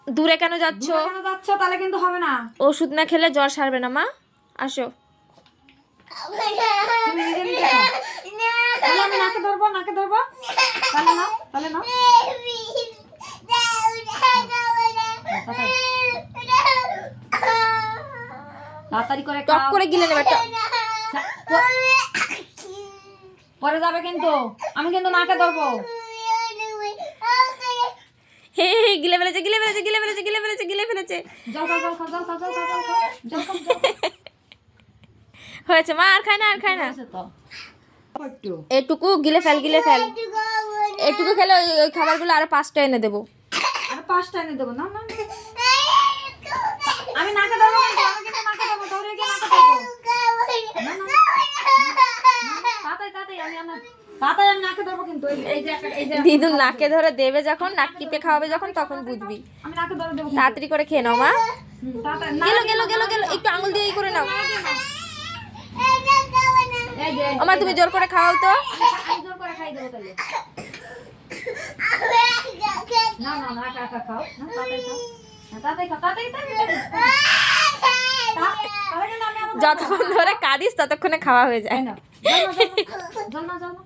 দূরে কেন যাচ্ছ? তাহলে কিন্তু হবে না। ওষুধ না খেলে জ্বর সারবে না মা, আসো। তুমি নিজে নিজে খাও। তাহলে আমি নাকে ধরবো, নাকে ধরবো। তাহলে না, তাহলে না। তাড়াতাড়ি করে টক খাও। করে গিলে নেবে। পরে যাবে কিন্তু, আমি কিন্তু নাকে ধরবো। হে গিলে ফেলেছে, গিলে ফেলেছে, গিলে ফেলেছে, গিলে ফেলেছে, গিলে ফেলেছে। জল খাও, জল খাও, জল খাও, জল খাও, জল খাও, জল খাও, জল খাও। হয়েছে মা, আর খায় না, আর খায় না। হয়েছে তো। এটুকু গিলে ফেল, গিলে ফেল। এটুকু খেলে ওই খাবারগুলো আরো 5টা এনে দেবো। আরে 5টা এনে দেবো। না না না। আমি নাকে ধরবো কিন্তু, আমি কিন্তু নাকে ধরবো, ধরে গিয়ে নাকে ধরবো। না না। তাড়াতাড়ি আমি নাকে ধরবো কিন্তু। এই যে দিদু নাকে ধরে দেবে যখন, নাক টিপে খাওয়াবে যখন, তখন বুঝবি। আমি নাকে ধরে দেবো। তাড়াতাড়ি করে খেয়ে নাও মা। তাড়াতাড়ি। গেলো গেলো গেলো গেলো, একটু আঙুল দিয়ে করে নাও। এই যে ওমা তুমি জোর করে খাও তো। আমি জোর করে খাই দেবো তাহলে। না না না, একা খাও। না, তাড়াতাড়ি খাও। তাড়াতাড়ি খাও, তাড়াতাড়ি যতক্ষণ ধরে কাঁদিস ততক্ষণে খাওয়া হয়ে যায়। না। জল না, জল না।